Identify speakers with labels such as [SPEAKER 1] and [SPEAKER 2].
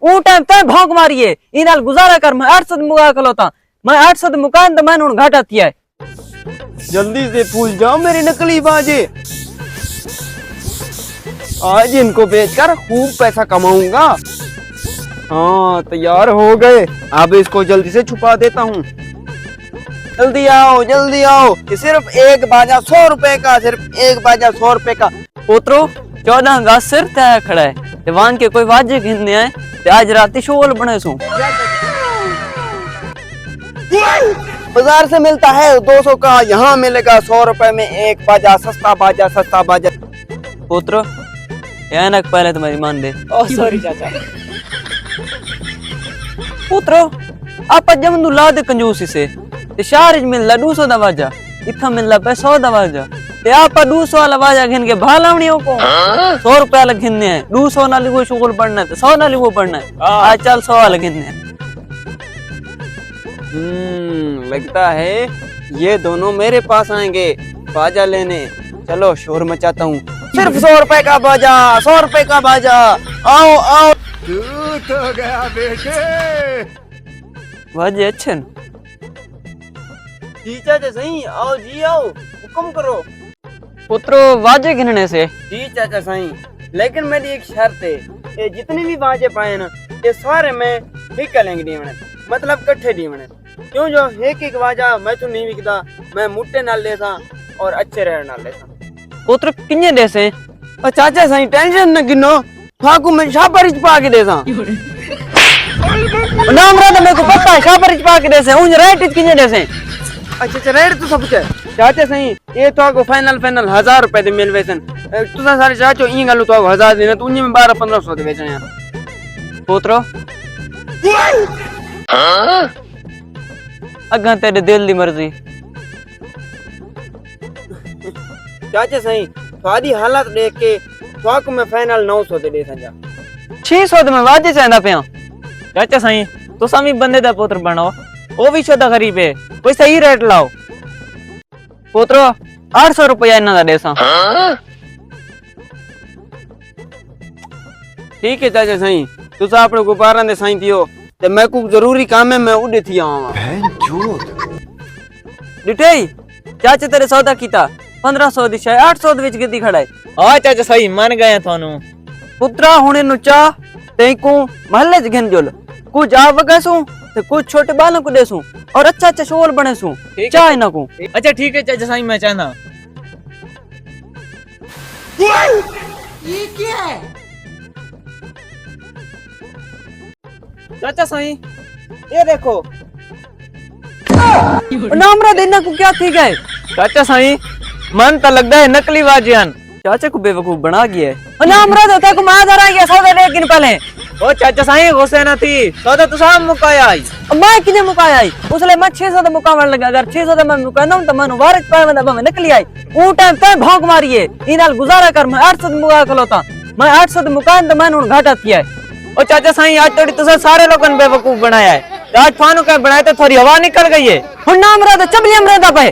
[SPEAKER 1] ऊ टाइम तय भौंक मारिए इन नाल गुजारा कर मैं 800 मुका खलोता मैं 800 मुकान तो मैंने हुन घाटा किया है।
[SPEAKER 2] जल्दी से भूल जाओ मेरी नकली बाजे। आज इनको बेचकर खूब पैसा कमाऊंगा। हाँ तैयार हो गए, अब इसको जल्दी से छुपा देता हूँ। जल्दी आओ जल्दी आओ, ये सिर्फ एक बाजा 100 रुपए का, सिर्फ एक बाजा 100 रुपए का।
[SPEAKER 1] पोत्रो 14 का सिर तय खड़ा है दीवान के कोई वाजे गिनने आए ते आज रात शोल बने सू।
[SPEAKER 2] बाजार से मिलता है 200 का, यहाँ मिलेगा 100 रुपए में एक बाजा, सस्ता बाजा सस्ता बाजा।
[SPEAKER 1] पोत्रो ऐनक पहले तुम्हारी मान दे।
[SPEAKER 2] सॉरी चाचा।
[SPEAKER 1] पुत्रो आप जमंदू ला दे कंजूसी से ते शहर में मिलला 200 दा वाजा, इथा मिलला पे 100 दा वाजा ते आप 200 वाला वाजा घिन के भालावणियों को 100 रुपया लग घिनने है। 200 नाली वो शुगल पड़ना है 100 नाली वो पड़ना है। आज चल 100 वाला घिनने है।
[SPEAKER 2] लगता है ये दोनों मेरे पास आएंगे बाजा लेने। चलो शोर मचाता हूँ। सिर्फ 100 रुपए का बाजा, 100 रुपए का बाजा। आओ आओ।
[SPEAKER 3] तू तो गया बेटे।
[SPEAKER 1] वाजे अच्छे न
[SPEAKER 2] जी चाचा सही, आओ जी आओ, हुक्म करो।
[SPEAKER 1] पुत्रो वाजे गिनने से
[SPEAKER 2] जी चाचा सही, लेकिन मेरी एक शर्त है, ये जितने भी बाजे पाए ना ये सारे मैं ठीक लेंगे डीमने, मतलब कट्ठे डीमने। क्यों जो एक एक बाजा मैं तो नहीं बिकता, मैं मुट्टे नाल लेता और अच्छे रह नाल लेता।
[SPEAKER 1] पुत्र किन्ने देसे
[SPEAKER 2] और चाचा सही टेंशन न गिनो, फाकू मैं शापर पा के देता।
[SPEAKER 1] नाम रहा मेरे को पता है शापर पा के देसे उन राइट किन्ने देसे।
[SPEAKER 2] अच्छा अच्छा रेट तो सब कुछ है चाचा सही। ये तो आपको फाइनल 1000 रुपए दे मिल वेसन। तुसा सारे चाचो ई गल तो 1000 देना, तो उन्हीं में 1200-1500 दे बेचने यार।
[SPEAKER 1] पुत्रो अगा तेरे दिल दी मर्जी।
[SPEAKER 2] चाचा सही थोड़ी हालत देख के थोक में फाइनल 900 दे संजा।
[SPEAKER 1] 600 में वाजे चाहता पिया। चाचा सही तो सामी बंदे दा पुत्र बनाओ, वो भी छोटा गरीब है, कोई सही रेट लाओ। पुत्रो 800 रुपया इन्ना दा देसा।
[SPEAKER 2] ठीक है चाचा सही, तुसा अपने गुब्बारा दे सही दियो ते मैं को जरूरी काम है, मैं उड़े थी आवा।
[SPEAKER 1] डिटेई चाचा तेरे सौदा कीता 1500 दी शय 800 दे विच गिद्दी खड़ा है।
[SPEAKER 4] हां चाचा सही मान गया थानू।
[SPEAKER 1] पुत्रा हुणे नु चा ते को महल्ले च घिन जोल कुछ आ वगसू ते कुछ छोटे बालों को देसू और अच्छा अच्छा शोल बनेसू चाह इना को।
[SPEAKER 4] अच्छा ठीक है चाचा सही, मैं चाहना।
[SPEAKER 3] ये क्या है?
[SPEAKER 4] चाचा सही
[SPEAKER 2] ये देखो
[SPEAKER 1] नामरा देना को क्या थी गए।
[SPEAKER 4] चाचा सही मन तो लगता है नकली वाजियान।
[SPEAKER 1] चाचा को बेवकूफ बना गया है। नामरा देता को मादर आ गया सौदा लेकिन पहले
[SPEAKER 4] ओ चाचा सही गुस्से न थी सौदा तो साम मुकाया आई।
[SPEAKER 1] मैं किने मुकाया आई उसले मैं 600 दा मुकावन लगा। अगर 600 दा मैं मुकाना तो मैं वारिस पाए में मैं निकली आई। ऊ टाइम तय भौंक मारिए इन नाल गुजारा कर मैं 800 मुका खलोता मैं 800 दा मुकान तो मैंने हुन घाटा किया है।
[SPEAKER 4] ओ चाचा सही आज तोड़ी तुसा सारे लोगों ने बेवकूफ बनाया है। आज फानू का बनाया तो थोड़ी हवा निकल गई है।
[SPEAKER 1] हुन नाम रहा तो चबलियम रहता पे